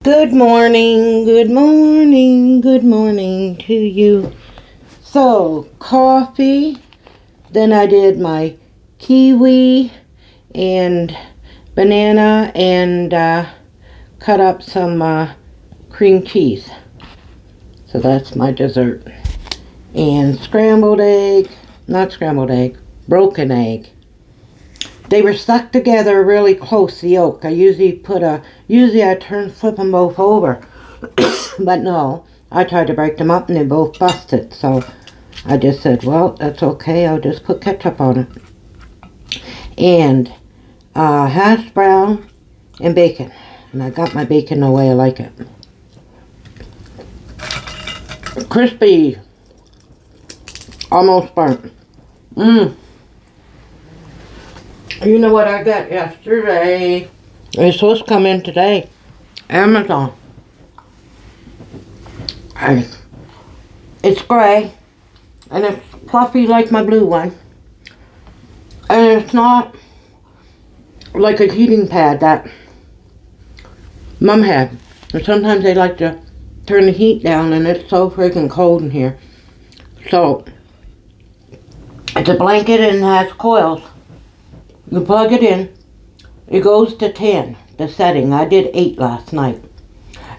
Good morning, good morning, good morning to you. So, coffee, then I did my kiwi and banana and cut up some cream cheese. So that's my dessert. And broken egg. They were stuck together really close, the yolk. Usually I flip them both over. But no, I tried to break them up and they both busted. So I just said, well, that's okay. I'll just put ketchup on it. And hash brown and bacon. And I got my bacon the way I like it. Crispy. Almost burnt. You know what I got yesterday? It's supposed to come in today. Amazon. It's gray. And it's fluffy like my blue one. And it's not like a heating pad that Mom had. And sometimes they like to turn the heat down and it's so freaking cold in here. So, it's a blanket and it has coils. You plug it in, it goes to 10, the setting. I did 8 last night.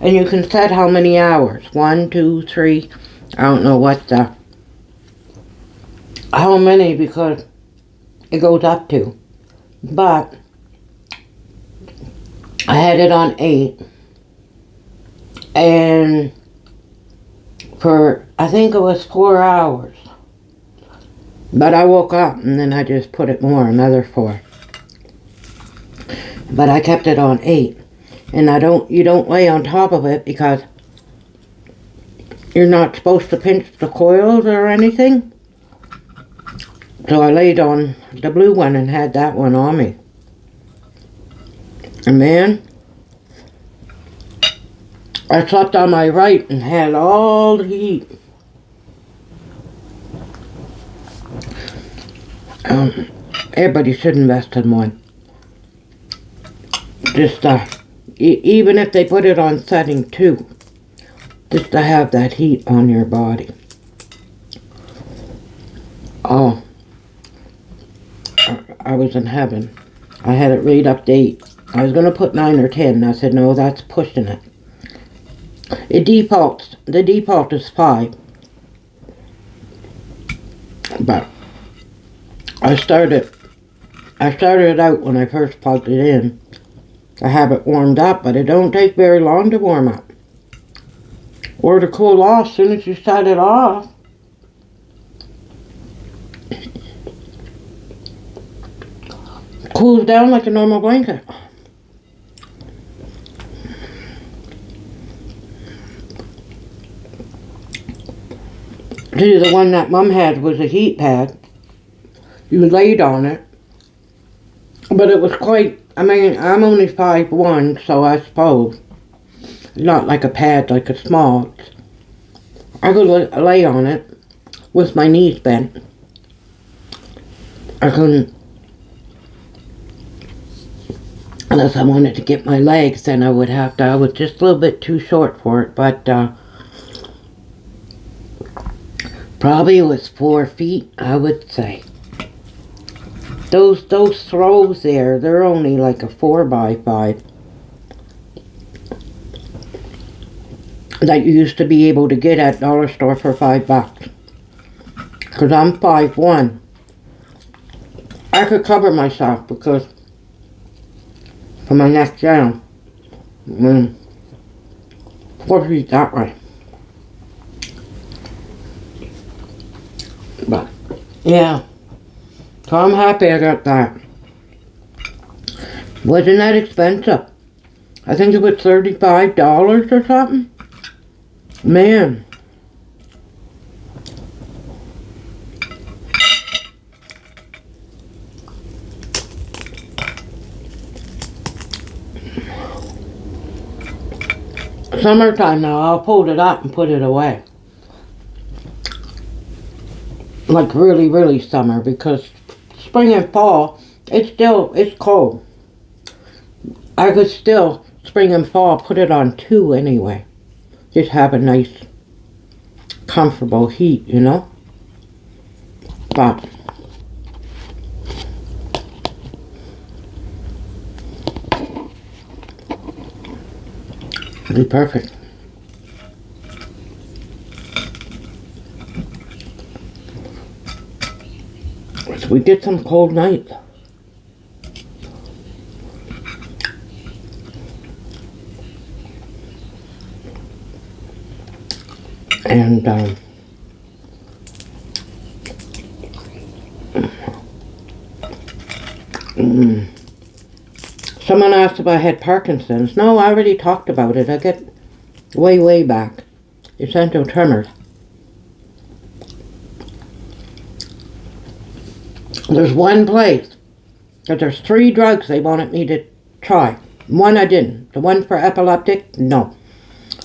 And you can set how many hours. 1, 2, 3. I don't know how many because it goes up to. But I had it on 8. And for, I think it was 4 hours. But I woke up and then I just put it more, another 4. But I kept it on 8. And you don't lay on top of it because you're not supposed to pinch the coils or anything. So I laid on the blue one and had that one on me. And man, I slept on my right and had all the heat. Everybody should invest in one. Just even if they put it on setting 2, just to have that heat on your body. Oh, I was in heaven. I had it right up to 8. I was going to put 9 or 10. And I said, no, that's pushing it. The default is 5. But I started it out when I first plugged it in. I have it warmed up, but it don't take very long to warm up. Or to cool off as soon as you set it off. Cools down like a normal blanket. See, the one that Mom had was a heat pad. You laid on it. But it was quite, I'm only 5'1", so I suppose. Not like a pad, like a small. I could lay on it with my knees bent. I couldn't. Unless I wanted to get my legs, then I would have to. I was just a little bit too short for it, but probably it was 4 feet, I would say. Those throws there, they're only like a 4x5. That you used to be able to get at dollar store for $5. Because I'm 5'1". I could cover myself because from my neck down. 4 feet that way. But, yeah. So I'm happy I got that. Wasn't that expensive? I think it was $35 or something. Man. Summertime now, I'll fold it up and put it away. Like really, really summer, because spring and fall, it's cold. I could still spring and fall, put it on 2 anyway. Just have a nice, comfortable heat, you know? But it'll be perfect. So we get some cold nights. And someone asked if I had Parkinson's. No, I already talked about it. I get way back. Essential tremors. There's one place that there's 3 drugs they wanted me to try. One I didn't. The one for epileptic, no.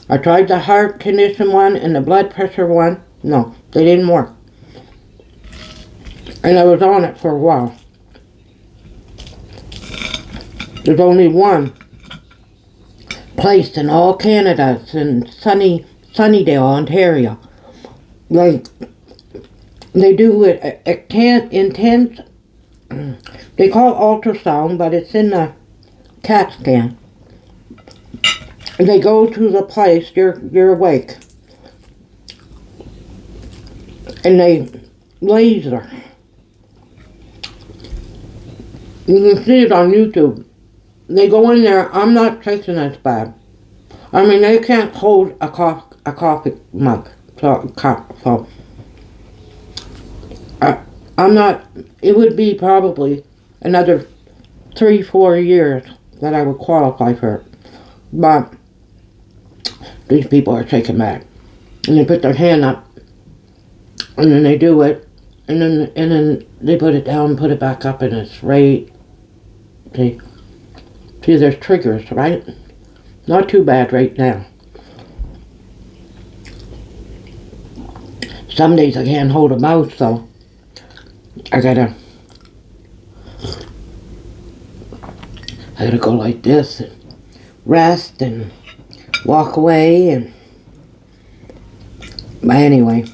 I tried the heart condition one and the blood pressure one. No, they didn't work. And I was on it for a while. There's only one place in all Canada. It's in Sunnydale, Ontario. Like, they do it intense. They call it ultrasound, but it's in the CAT scan. They go to the place, you're awake, and they laser. You can see it on YouTube. They go in there. I'm not shaking as bad. I mean, they can't hold a coffee mug, so I'm not. It would be probably another 3-4 years that I would qualify for it, but these people are shaking bad, and they put their hand up, and then they do it, and then they put it down, and put it back up, and it's right. See, there's triggers, right? Not too bad right now. Some days I can't hold a mouse, so I gotta go like this and rest and walk away. And but anyway,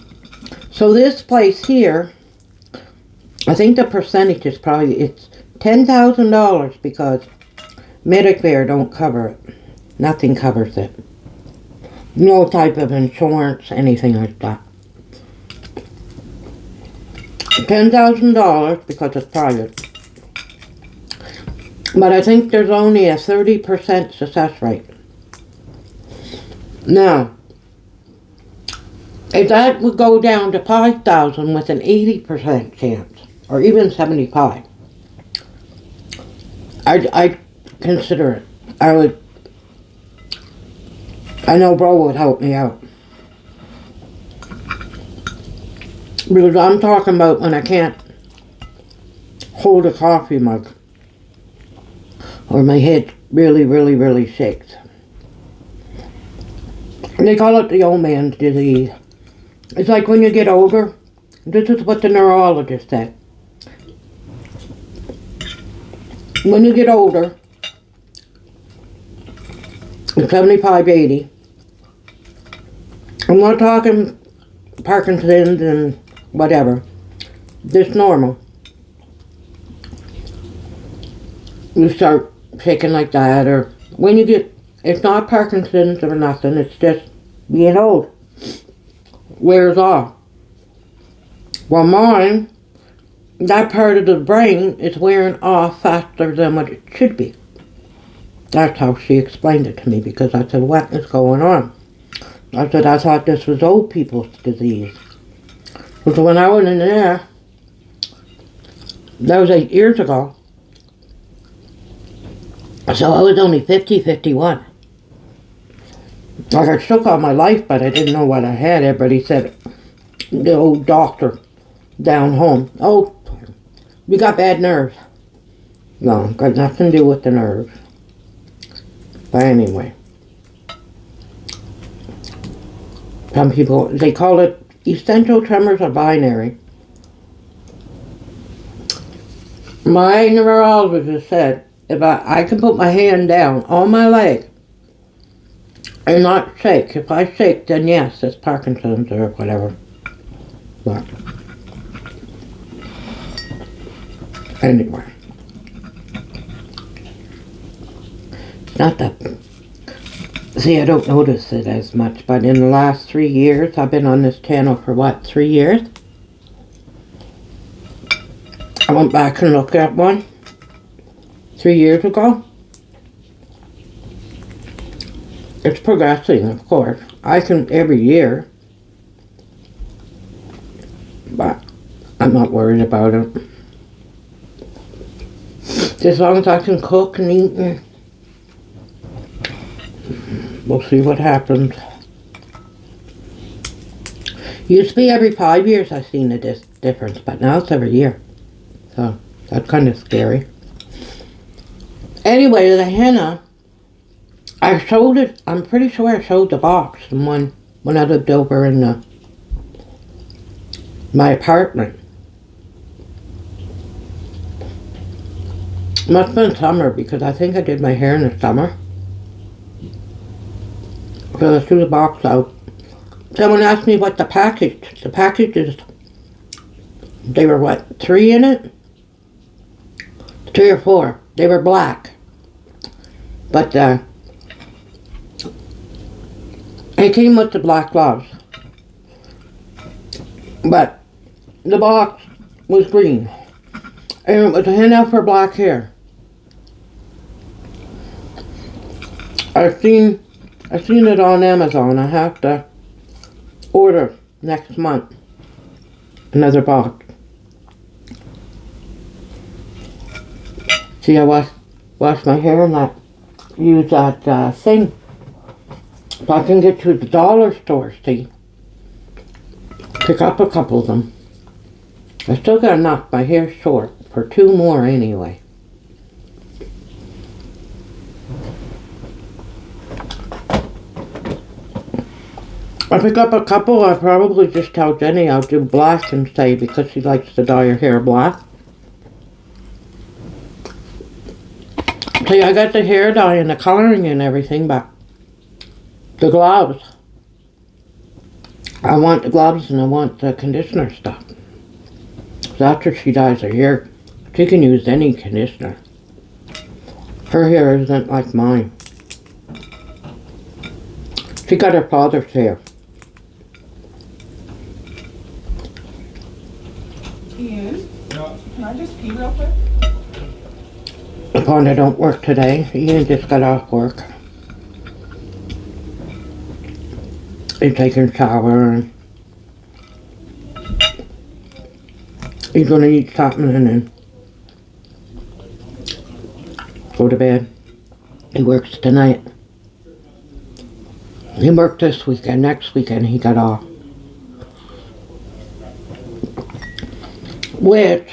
so this place here, I think the percentage is probably, it's $10,000 because Medicare don't cover it. Nothing covers it. No type of insurance, anything like that. $10,000 because it's private. But I think there's only a 30% success rate. Now, if that would go down to 5,000 with an 80% chance, or even 75, I'd consider it. I know Bro would help me out. Because I'm talking about when I can't hold a coffee mug, or my head really shakes. They call it the old man's disease. It's like when you get older. This is what the neurologist said. When you get older, 75, 80, I'm not talking Parkinson's and whatever, just normal. You start shaking like that, or when you get, it's not Parkinson's or nothing, it's just being old. Wears off. Well, mine, that part of the brain is wearing off faster than what it should be. That's how she explained it to me, because I said, what is going on? I said, I thought this was old people's disease. Because when I went in there, that was 8 years ago. So I was only 50, 51. Like, I took all my life, but I didn't know what I had. Everybody said, the old doctor down home, oh, you got bad nerves. No, got nothing to do with the nerves. But anyway, some people, they call it essential tremors or binary. My neurologist said, if I can put my hand down on my leg And not shake. If I shake, then yes, it's Parkinson's or whatever. But anyway, not that. See, I don't notice it as much, but in the last 3 years, I've been on this channel for what, 3 years? I went back and looked at one 3 years ago. It's progressing, of course. I can every year, but I'm not worried about it. As long as I can cook and eat, and we'll see what happens. Used to be every 5 years I seen a difference, but now it's every year. So that's kind of scary. Anyway, the henna, I showed it, I'm pretty sure I showed the box and when I lived over in my apartment. Must have been summer because I think I did my hair in the summer. So I threw the box out. Someone asked me what the packages, they were what, 3 in it? 3 or 4. They were black. But it came with the black gloves. But the box was green. And it was a henna for black hair. I've seen it on Amazon. I have to order next month another box. See, I wash my hair and I use that thing. So I can get to the dollar store, see. Pick up a couple of them. I still got enough. My hair's short for 2 more anyway. I pick up a couple. I probably just tell Jenny I'll do black and say because she likes to dye her hair black. See, I got the hair dye and the coloring and everything, but the gloves. I want the gloves and I want the conditioner stuff. So after she dyes her hair, she can use any conditioner. Her hair isn't like mine. She got her father's hair. Ian, can I just pee real quick? The Fonda don't work today. Ian just got off work. He's taking a shower and he's gonna eat something and then go to bed. He works tonight. He worked this weekend. Next weekend he got off. Which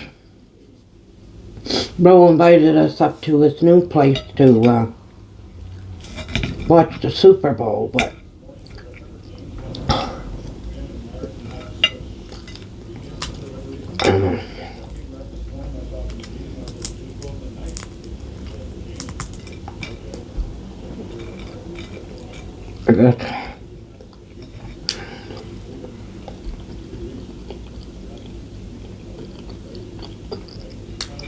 Bro invited us up to his new place to watch the Super Bowl, but I guess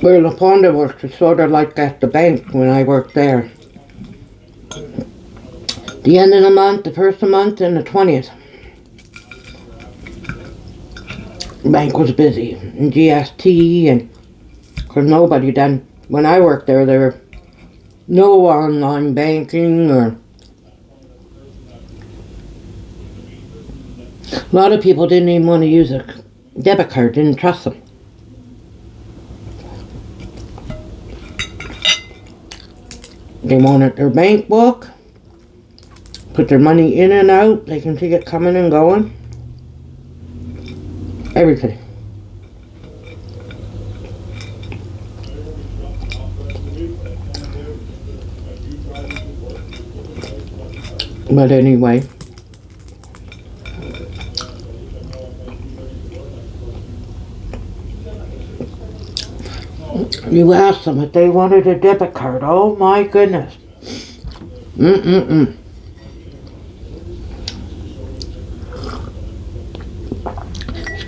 where the Fonda works is sort of like at the bank when I worked there. The end of the month, the first of the month, and the 20th. The bank was busy. And GST and because nobody done. When I worked there were no online banking or a lot of people didn't even want to use a debit card, didn't trust them. They wanted their bank book, put their money in and out, they can see it coming and going. Everything. But anyway, you asked them if they wanted a debit card. Oh my goodness.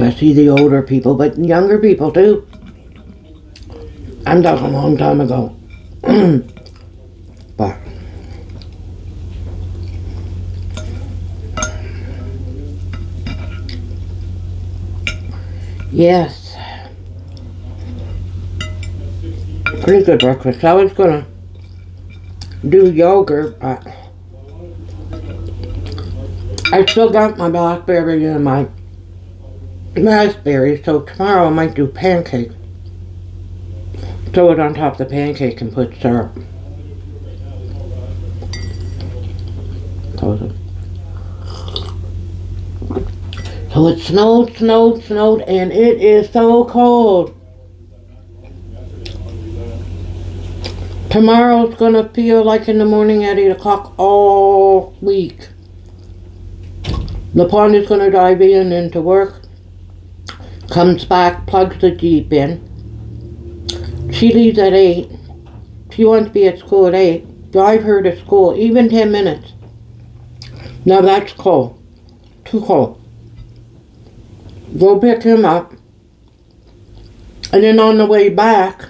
Especially the older people, but younger people too. And that was a long time ago. But yes, pretty good breakfast. I was gonna do yogurt, but I still got my blackberry and my raspberry, so tomorrow I might do pancakes. Throw it on top of the pancake and put syrup. Close it. So it snowed, and it is so cold. Tomorrow's gonna feel like in the morning at 8 o'clock all week. The pond is gonna dive in into work, comes back, plugs the Jeep in. She leaves at 8. She wants to be at school at 8. Drive her to school, even 10 minutes. Now that's cold. Too cold. Go pick him up. And then on the way back,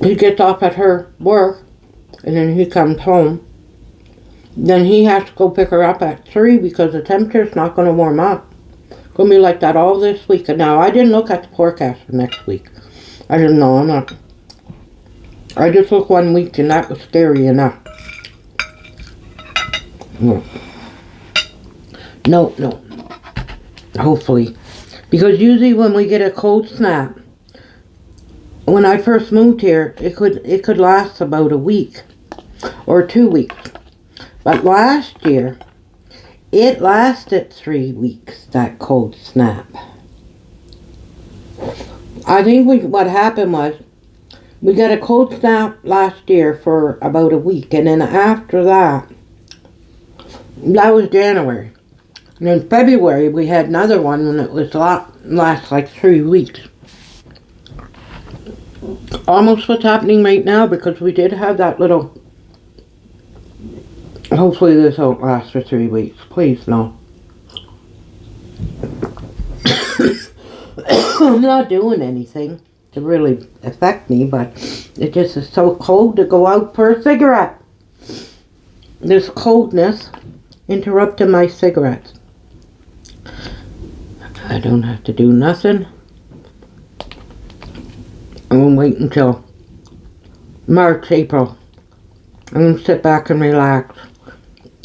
he gets off at her work. And then he comes home. Then he has to go pick her up at 3 because the temperature's not going to warm up. Gonna be like that all this week. And now I didn't look at the forecast for next week. I didn't know. I'm not. I just looked 1 week and that was scary enough. No. Hopefully, because usually when we get a cold snap, when I first moved here, it could last about a week or 2 weeks. But last year, it lasted 3 weeks, that cold snap. I think what happened was, we got a cold snap last year for about a week. And then after that was January. And in February, we had another one when it was last like 3 weeks. Almost what's happening right now, because we did have that little... Hopefully this won't last for 3 weeks. Please, no. I'm not doing anything to really affect me, but it just is so cold to go out for a cigarette. This coldness interrupted my cigarettes. I don't have to do nothing. I'm going to wait until March, April. I'm going to sit back and relax.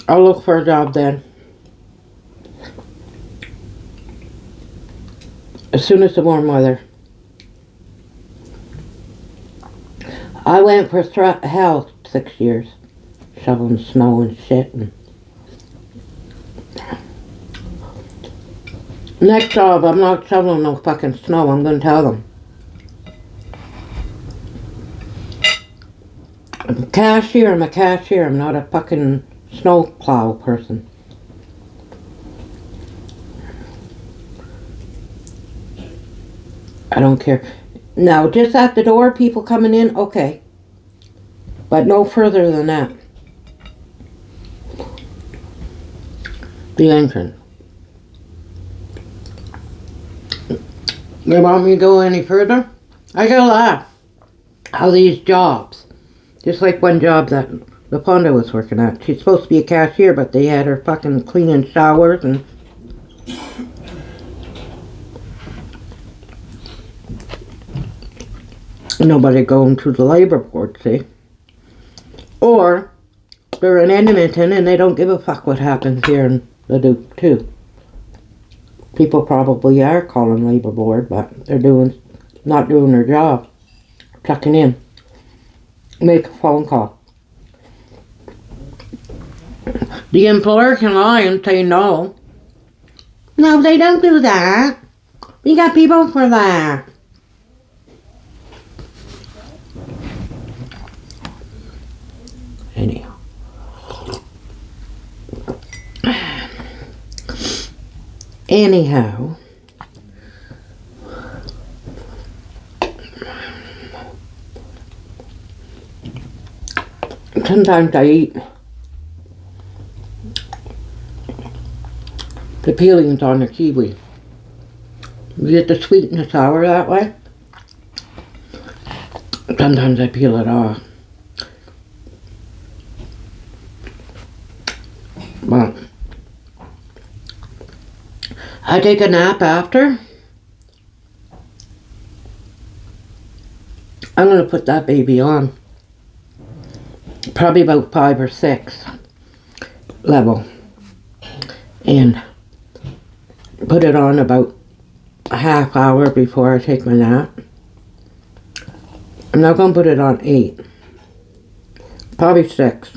I'll look for a job then. As soon as the warm weather. I went for hell 6 years. Shoveling snow and shit. And next job, I'm not shoveling no fucking snow. I'm going to tell them. I'm a cashier. I'm not a fucking snow plow person. I don't care. Now, just at the door, people coming in, okay. But no further than that. The entrance. They want me to go any further? I gotta laugh. How these jobs, just like one job that the pond I was working at. She's supposed to be a cashier, but they had her fucking cleaning showers and nobody going to the labor board, see? Or they're in Edmonton and they don't give a fuck what happens here in Leduc too. People probably are calling labor board, but they're not doing their job. Checking in. Make a phone call. The employer can lie and say no. No, they don't do that. We got people for that. Anyhow. Sometimes I eat The peeling's on the kiwi. You get the sweet and the sour that way. Sometimes I peel it off. But I take a nap after. I'm going to put that baby on. Probably about 5 or 6 level. And put it on about a half hour before I take my nap. I'm not going to put it on 8. Probably 6.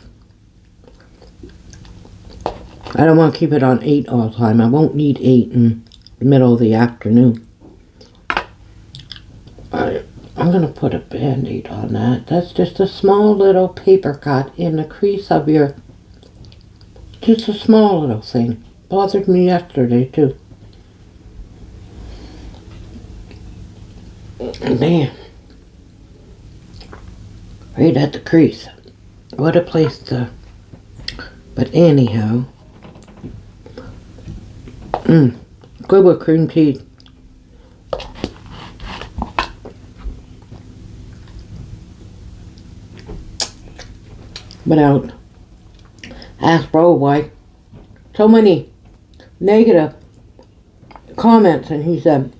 I don't want to keep it on 8 all the time. I won't need 8 in the middle of the afternoon. I'm going to put a Band-Aid on that. That's just a small little paper cut in the crease of your... Just a small little thing. Bothered me yesterday too. Man. Right at the crease. What a place to... But anyhow... Good with cream cheese. But I'll ask bro why so many negative comments, and he said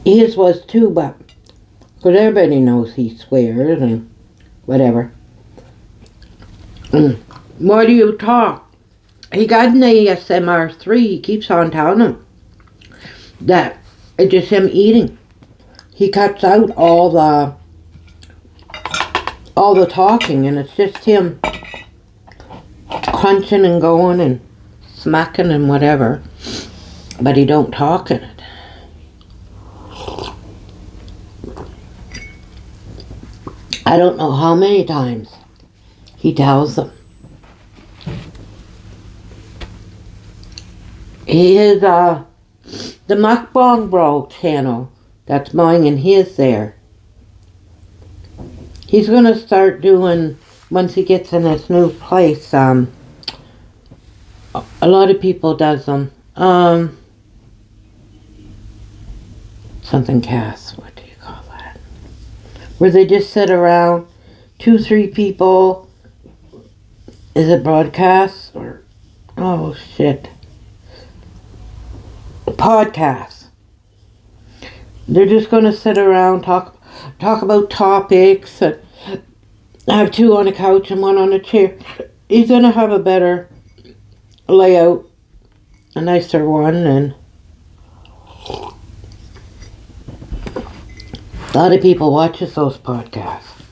his was too, but because everybody knows he swears and whatever. Why do you talk? He got an ASMR 3. He keeps on telling him that it's just him eating. He cuts out all the talking, and it's just him crunching and going and smacking and whatever, but he don't talk in it. I don't know how many times he tells them. He is the Mukbang Bro channel. That's mine and his there. He's going to start doing, once he gets in this new place, a lot of people does them. Something cast, what do you call that? Where they just sit around, 2-3 people. Is it broadcast or, oh shit. Podcasts. They're just going to sit around, talk about topics, and have 2 on a couch and 1 on a chair. He's going to have a better layout, a nicer one, and a lot of people watches those podcasts.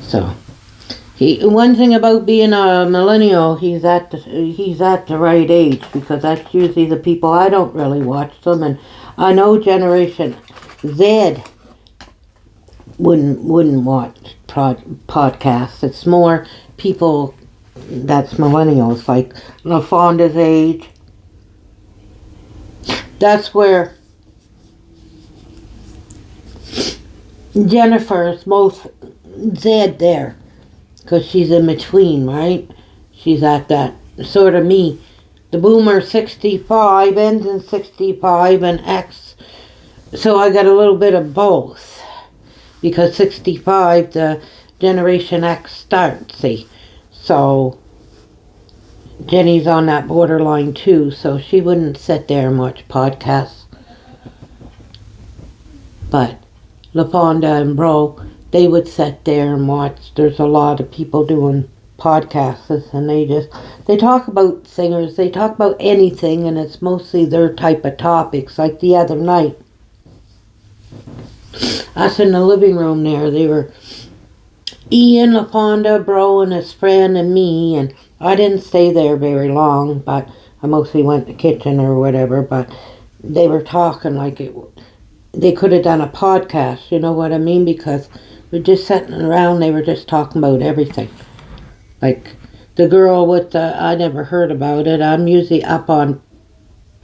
So, one thing about being a millennial, he's at the right age, because that's usually the people. I don't really watch them, and I know Generation Z wouldn't watch podcasts. It's more people that's millennials, like LaFonda's age. That's where Jennifer's most Z there, because she's in between, right? She's at that sort of me. The boomer 65 ends in 65 and X. So I got a little bit of both. Because 65, the Generation X starts, see. So Jenny's on that borderline too, so she wouldn't sit there and watch podcasts. But LaFonda and Bro, they would sit there and watch. There's a lot of people doing podcasts, and they talk about singers, they talk about anything, and it's mostly their type of topics. Like the other night, us in the living room there, they were Ian, LaFonda, Bro, and his friend, and me, and I didn't stay there very long, but I mostly went to the kitchen or whatever, but they were talking like they could have done a podcast, you know what I mean? Because we're just sitting around, they were just talking about everything. Like the girl with I never heard about it. I'm usually up on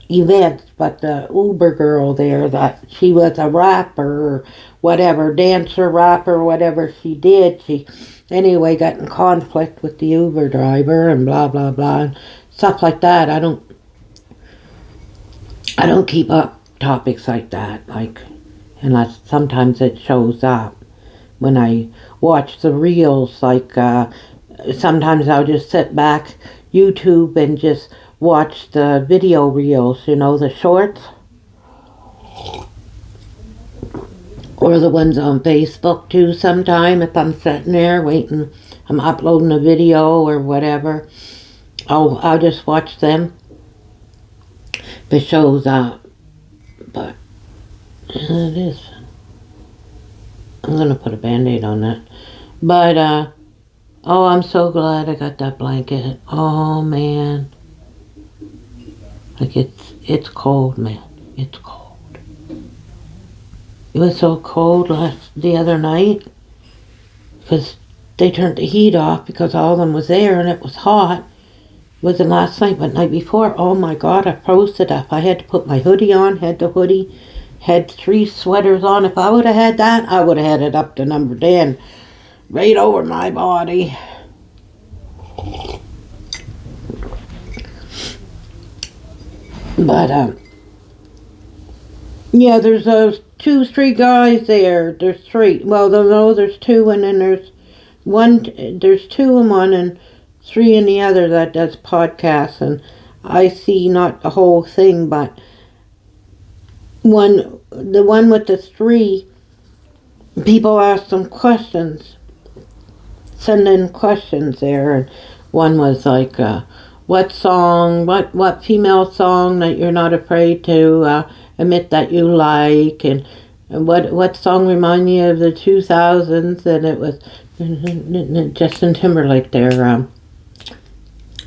events, but the Uber girl there, that she was a rapper or whatever, dancer, rapper, whatever she did. She, anyway, got in conflict with the Uber driver and blah, blah, blah. stuff like that. I don't keep up topics like that, like, unless sometimes it shows up when I watch the reels. Like, sometimes I'll just sit back YouTube and just watch the video reels, you know, the shorts, or the ones on Facebook too. Sometime if I'm sitting there waiting, I'm uploading a video or whatever, I'll just watch them if it shows up. But it is. I'm gonna put a band-aid on that. But oh, I'm so glad I got that blanket. Oh man, like it's cold, man. It's cold. It was so cold the other night because they turned the heat off because all of them was there and it was hot. It wasn't last night, but night before. Oh my God, I froze to death. I had to put my hoodie on. Had the hoodie. Had 3 sweaters on. If I would have had that, I would have had it up to number 10, right over my body. But yeah, there's those 2, 3 guys there. There's 3. Well, no, there's 2, and then there's 1. There's 2 in one and 3 in the other that does podcasts, and I see not the whole thing, but the one with the 3 people ask them questions, send in questions there, and one was like, what song, what female song that you're not afraid to admit that you like, and what song remind you of the 2000s, and it was Justin Timberlake there.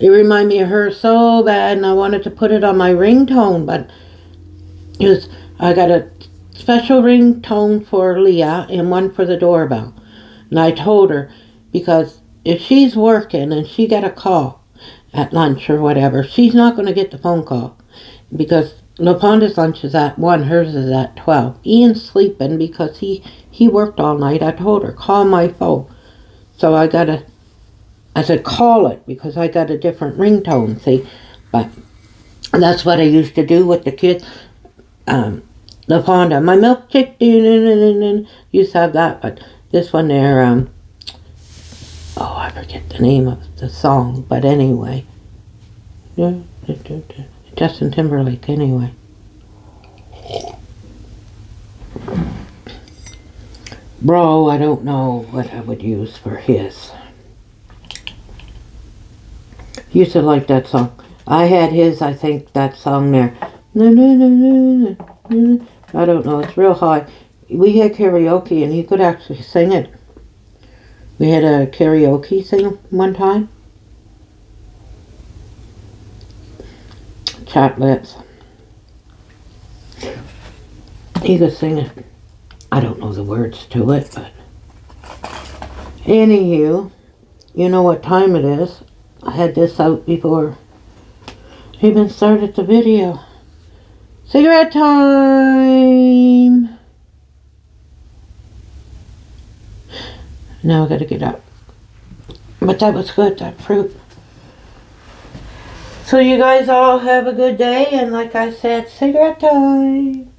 It reminded me of her so bad, and I wanted to put it on my ringtone, but I got a special ringtone for Leah and one for the doorbell. And I told her, because if she's working and she got a call at lunch or whatever, she's not going to get the phone call, because LaPonda's lunch is at 1, hers is at 12. Ian's sleeping because he worked all night. I told her, call my phone. So I said, call it, because I got a different ringtone, see. But that's what I used to do with the kids. LaPonda, my milk chick, used to have that, but this one there, oh, I forget the name of the song, but anyway. Justin Timberlake, anyway. Bro, I don't know what I would use for his. Used to like that song. I had his, I think, that song there. I don't know, it's real high. We had karaoke and he could actually sing it. We had a karaoke sing one time. Chapped Lips. He could sing it. I don't know the words to it, but anywho, you know what time it is. I had this out before I even started the video. Cigarette time! Now I gotta get up. But that was good, that fruit. So you guys all have a good day, and like I said, cigarette time!